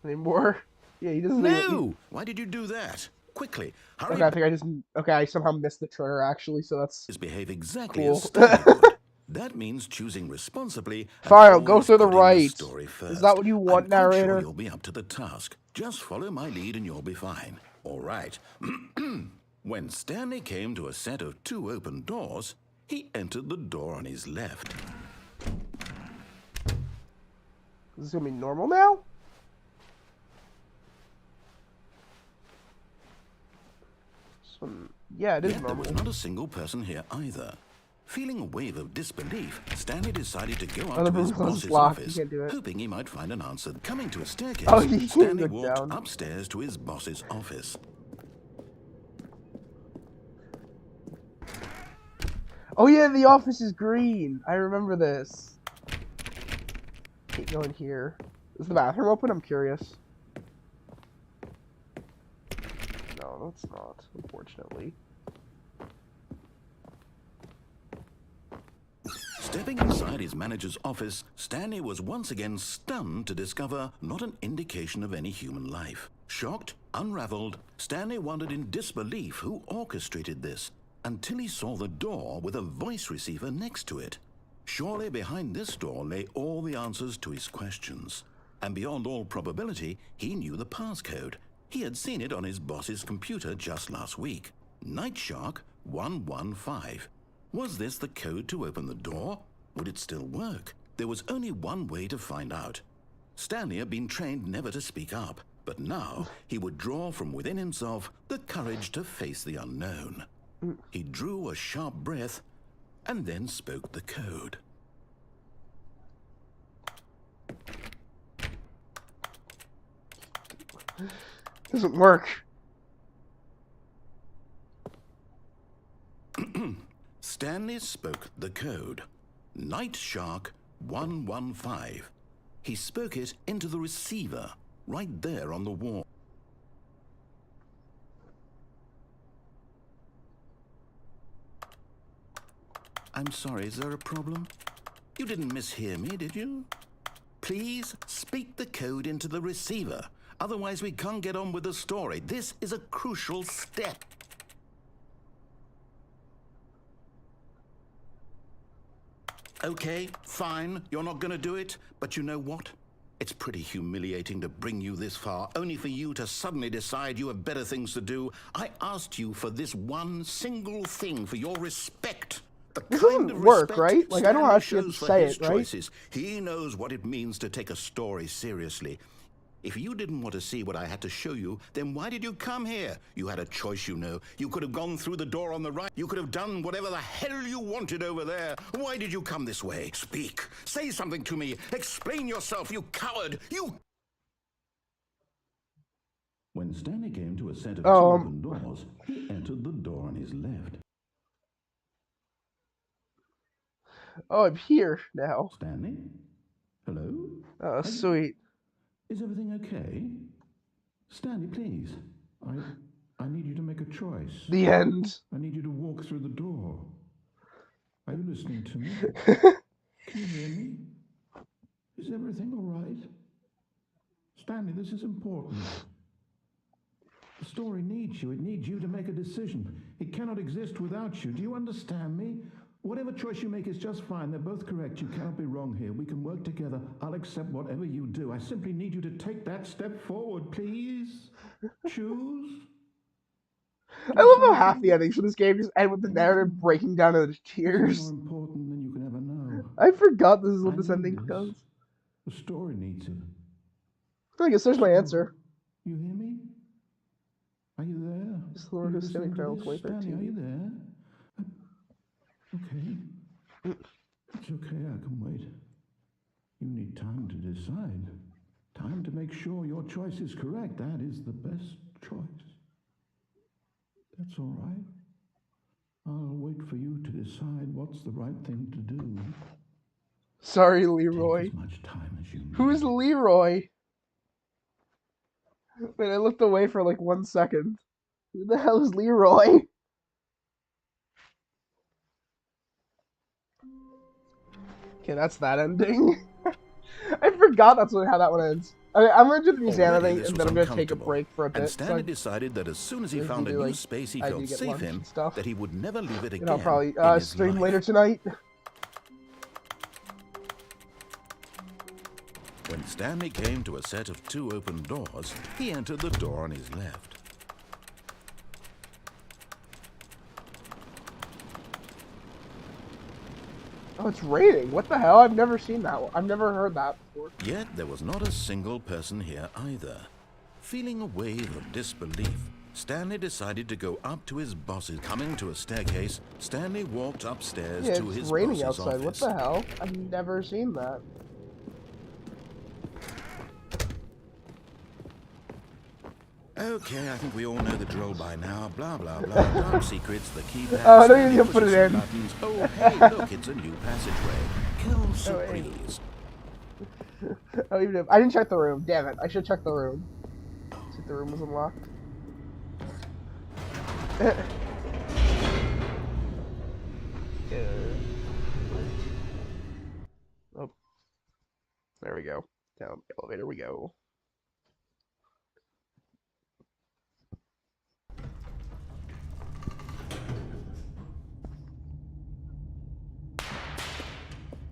anymore. Yeah, he doesn't even... No! Why did you do that? Quickly, hurry. Okay, I think I just... Okay, I somehow missed the trigger, actually, so that's... Behave exactly cool. as Stanley would. That means choosing responsibly. Fine, I'll go through the putting right. story first. Is that what you want, I'm narrator? Sure you'll be up to the task. Just follow my lead and you'll be fine. All right. When Stanley came to a set of 2 open doors, he entered the door on his left. Is this gonna be normal now? So, yeah, it is normal. There was not a single person here either. Feeling a wave of disbelief, Stanley decided to go up to his boss's office, hoping he might find an answer. Coming to a staircase, Stanley walked upstairs to his boss's office. Oh yeah, the office is green. I remember this. Keep going here. Is the bathroom open? I'm curious. No, it's not, unfortunately. Stepping inside his manager's office, Stanley was once again stunned to discover not an indication of any human life. Shocked, unraveled, Stanley wondered in disbelief who orchestrated this, until he saw the door with a voice receiver next to it. Surely behind this door lay all the answers to his questions. And beyond all probability, he knew the passcode. He had seen it on his boss's computer just last week. Nightshark 115. Was this the code to open the door? Would it still work? There was only one way to find out. Stanley had been trained never to speak up, but now he would draw from within himself the courage to face the unknown. He drew a sharp breath and then spoke the code. Doesn't work. Stanley spoke the code. Nightshark 115. He spoke it into the receiver, right there on the wall. I'm sorry, is there a problem? You didn't mishear me, did you? Please speak the code into the receiver. Otherwise, we can't get on with the story. This is a crucial step. Okay, fine, you're not going to do it, but you know what? It's pretty humiliating to bring you this far, only for you to suddenly decide you have better things to do. I asked you for this one single thing, for your respect. This doesn't work, right? Like, I don't actually have to say it, right? Choices. He knows what it means to take a story seriously. If you didn't want to see what I had to show you, then why did you come here? You had a choice, you know. You could have gone through the door on the right. You could have done whatever the hell you wanted over there. Why did you come this way? Speak. Say something to me. Explain yourself, you coward. You... When Stanley came to a set of two open doors, he entered the door on his left. Oh, I'm here now. Stanley? Hello? Oh, sweet. Is everything okay? Stanley, please. I need you to make a choice. The end. I need you to walk through the door. Are you listening to me? Can you hear me? Is everything all right? Stanley, this is important. The story needs you. It needs you to make a decision. It cannot exist without you. Do you understand me? Whatever choice you make is just fine. They're both correct. You cannot be wrong here. We can work together. I'll accept whatever you do. I simply need you to take that step forward, please. Choose. I love how half the endings for this game just end with the narrative breaking down into tears. More important than you can ever know. I forgot this is what this ending does. The story needs it. I guess there's my answer. You hear me? Are you there? Just the Lord who's standing crown 2013. Are you there? Okay. It's okay, I can wait. You need time to decide. Time to make sure your choice is correct. That is the best choice. That's all right. I'll wait for you to decide what's the right thing to do. Sorry, Leroy. Take as much time as you need. Who's Leroy? Man, I looked away for like 1 second. Who the hell is Leroy? Okay, that's that ending. I forgot that's how that one ends. I'm gonna do the museum Already ending, this and was then I'm gonna take a uncomfortable, break for a and bit. Stanley decided that as soon as he I found a do, new like, space he I felt need to get safe lunch in, and stuff. that he would never leave it And again I'll probably in his stream life. later tonight. When Stanley came to a set of 2 open doors, he entered the door on his left. Oh, it's raining. What the hell? I've never seen that one. I've never heard that before. Yet there was not a single person here either. Feeling a wave of disbelief, Stanley decided to go up to his boss's. Coming to a staircase, Stanley walked upstairs Yeah, to it's his raining boss's outside. What office. the hell? I've never seen that. Okay, I think we all know the drill by now. Blah, blah, blah. Dark secrets, the keypad. Oh, I know Stanley you can put pushes it some in. buttons. Oh, hey, look, it's a new passageway. Kill hey. surprise. Oh, even if I didn't check the room. Damn it! I should check the room. See if the room was unlocked. Oh, there we go. Down the elevator we go.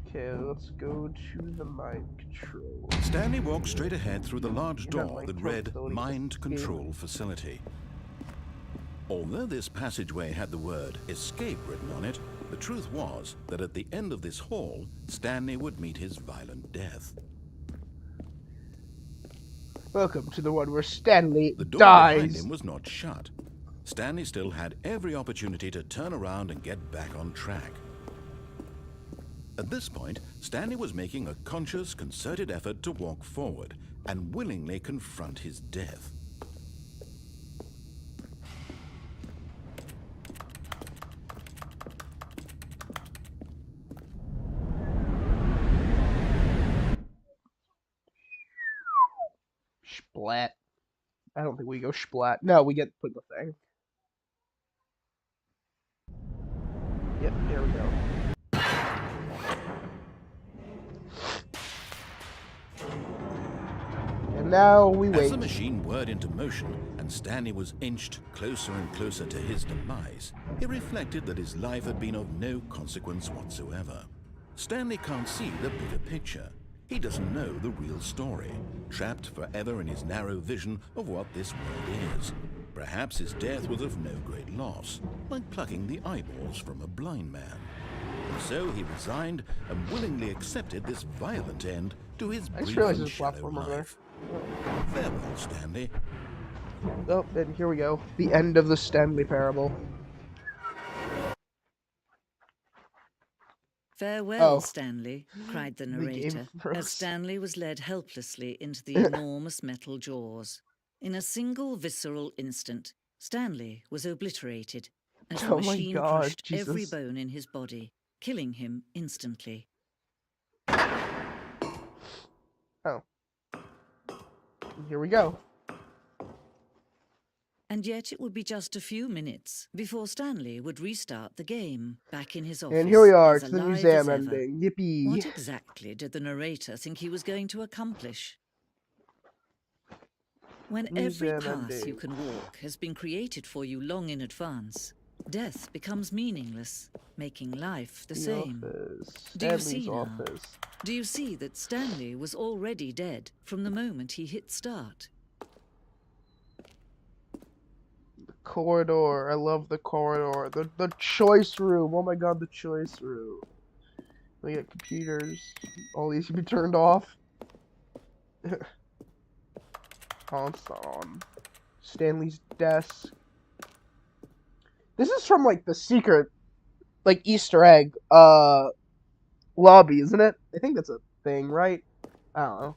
Okay, let's go to the mind control. Stanley walked straight ahead through the large door Mind that control read facility. Mind Control Facility. Although this passageway had the word escape written on it, the truth was that at the end of this hall, Stanley would meet his violent death. Welcome to the one where Stanley The door behind dies. him was not shut. Stanley still had every opportunity to turn around and get back on track. At this point, Stanley was making a conscious, concerted effort to walk forward and willingly confront his death. Splat. I don't think we go splat. No, we get put in the thing. Yep, here we go. And now we wait. As the machine whirred into motion and Stanley was inched closer and closer to his demise, he reflected that his life had been of no consequence whatsoever. Stanley can't see the bigger picture. He doesn't know the real story, trapped forever in his narrow vision of what this world is. Perhaps his death was of no great loss, like plucking the eyeballs from a blind man. And so he resigned and willingly accepted this violent end to his I just brief realized and there's a shallow platform over there. life. Farewell, Stanley. Oh, and here we go. The end of the Stanley Parable. Farewell, Oh. Stanley, cried the The game narrator, froze. as Stanley was led helplessly into the enormous metal jaws. In a single visceral instant, Stanley was obliterated, as the Oh my machine God, crushed every Jesus. bone in his body, killing him instantly. Oh. Here we go. And yet it would be just a few minutes before Stanley would restart the game, back in his office. And here we are. as It's the alive museum as ever. ending. Yippee. What exactly did the narrator think he was going to accomplish? When every Museum path ending. you can walk has been created for you long in advance, death becomes meaningless, making life the same. Office. Do you Stanley's see now? office. Do you see that Stanley was already dead from the moment he hit start? Corridor. I love the corridor. The choice room. Oh my God, the choice room. We got computers. All these can be turned off. Console. Stanley's desk. This is from like the secret, like Easter egg, lobby, isn't it? I think that's a thing, right? I don't know.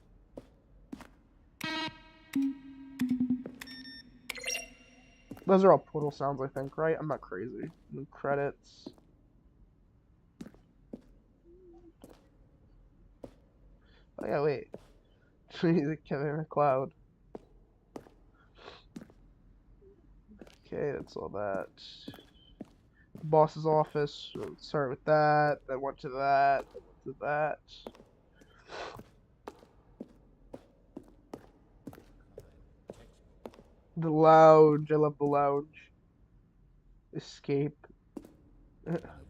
Those are all portal sounds, I think, right? I'm not crazy. New credits. Oh yeah, wait. Kevin McLeod. Okay, that's all that. Boss's office. Let's start with that. Then went to that. Then went to that. The lounge. I love the lounge. Escape.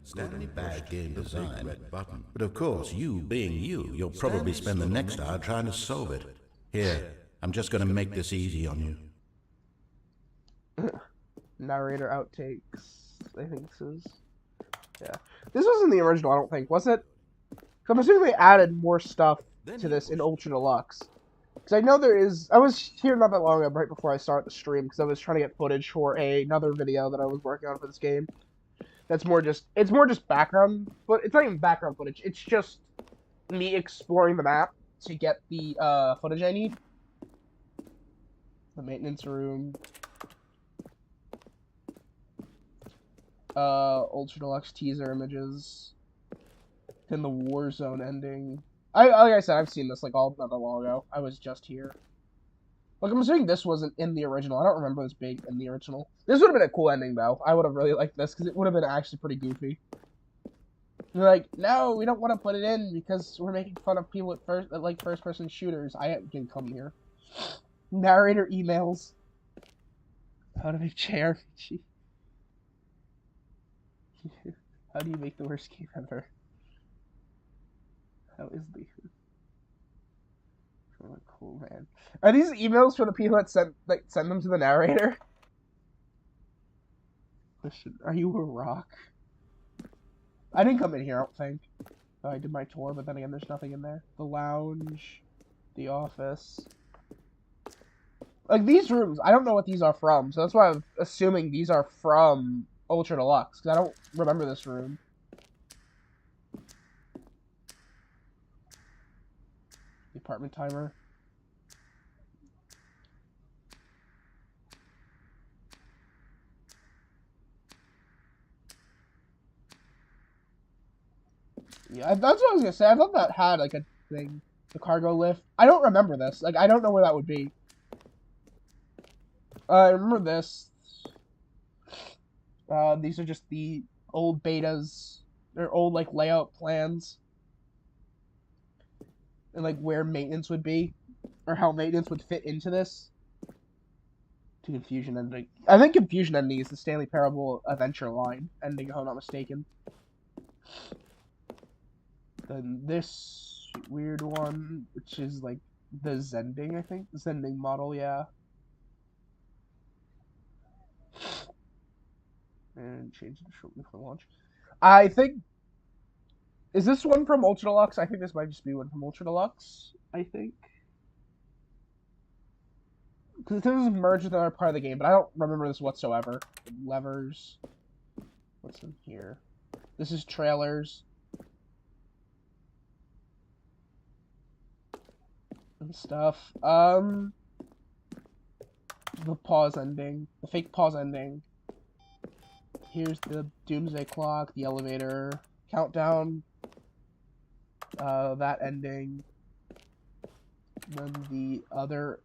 Stanley Bash game design, button. But of course, you being you, you'll probably spend the next hour trying to solve it. Here, I'm just going to make this easy on you. Narrator outtakes. I think this is. Yeah. This wasn't the original, I don't think, was it? So I'm assuming they added more stuff to this in Ultra Deluxe. Because I know there is... I was here not that long ago, right before I started the stream, because I was trying to get footage for another video that I was working on for this game. That's more just... It's more just background... But it's not even background footage. It's just me exploring the map to get the footage I need. The maintenance room. Ultra Deluxe teaser images. Then the Warzone ending. Like I said, I've seen this like all not that long ago. I was just here. Like I'm assuming this wasn't in the original. I don't remember this being in the original. This would have been a cool ending though. I would have really liked this because it would have been actually pretty goofy. They're like, no, we don't want to put it in because we're making fun of people at like first-person shooters. I didn't come here. Narrator emails. How to make JRPG. How do you make the worst game ever? How is the... Oh, cool, man. Are these emails for the people that send them to the narrator? Listen, are you a rock? I didn't come in here, I don't think. Oh, I did my tour, but then again, there's nothing in there. The lounge, the office. Like, these rooms, I don't know what these are from, so that's why I'm assuming these are from Ultra Deluxe, because I don't remember this room. The apartment timer. Yeah, that's what I was gonna say. I thought that had, like, a thing. The cargo lift. I don't remember this. Like, I don't know where that would be. I remember this. These are just the old betas. They're old, like, layout plans. And, like, where maintenance would be. Or how maintenance would fit into this. To Confusion Ending. I think Confusion Ending is the Stanley Parable Adventure line ending, if I'm not mistaken. Then this weird one, which is, like, the Zending, I think? The Zending model, yeah. And change it shortly for launch. I think... Is this one from Ultra Deluxe? I think this might just be one from Ultra Deluxe, I think. Because this is merged with another part of the game, but I don't remember this whatsoever. Levers. What's in here? This is trailers. And stuff. The pause ending. The fake pause ending. Here's the doomsday clock, the elevator, countdown, that ending, then the other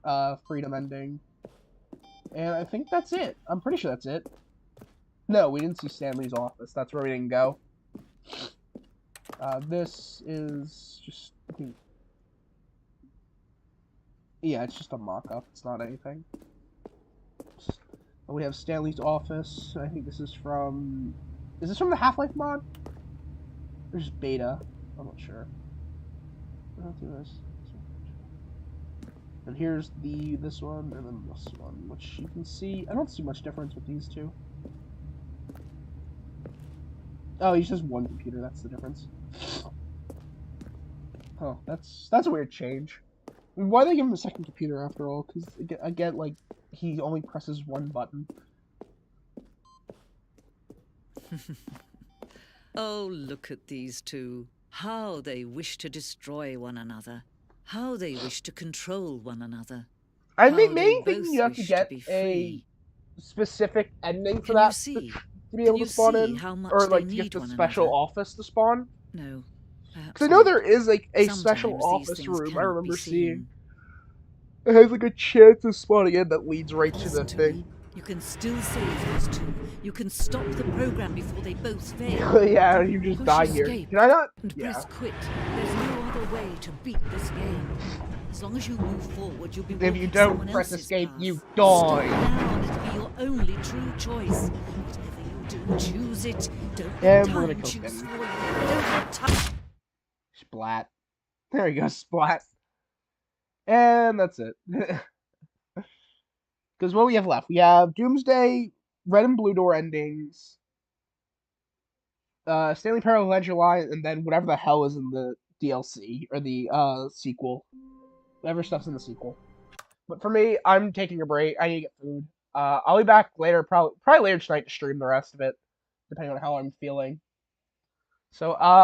freedom ending, and I think that's it. I'm pretty sure that's it. No, we didn't see Stanley's office. That's where we didn't go. This is just... Yeah, it's just a mock-up. It's not anything. We have Stanley's office. I think this is from... Is this from the Half-Life mod? Or just beta? I'm not sure. I'll do this. And here's this one, and then this one, which you can see... I don't see much difference with these two. Oh, he's just one computer. That's the difference. Oh, that's a weird change. I mean, why they give him a second computer after all? Because I get like he only presses one button. Oh, look at these two. How they wish to destroy one another. How they wish to control one another. I How mean, they maybe both you have to wish get be a free. specific ending for Can that you see? to be able Can to you spawn see in, how much or they like to get need the one special another? office to spawn. No, perhaps Because I know not. there is like a Sometimes special these office things room I cannot remember be seeing. seen. It has like a chance of spawning in that leads right to the Listen to thing. me. You can still save those two. You can stop the program before they both fail. Yeah, you just Push died here. escape Can I not? and Yeah. press quit. There's no other way to beat this game. As long as you move forward, you'll be If walking you don't someone press else's escape, path. you Stop die. now, and it'll be your only true choice. Whatever you do, choose it. Don't And let we're gonna time kill choose Stanley. for you. Don't let time. Splat. There we go, splat. And that's it. Because what we have left? We have Doomsday, Red and Blue Door endings, Stanley Parable Adventure Line, and then whatever the hell is in the DLC, or the sequel. Whatever stuff's in the sequel. But for me, I'm taking a break. I need to get food. I'll be back later, probably later tonight to stream the rest of it, depending on how I'm feeling. So,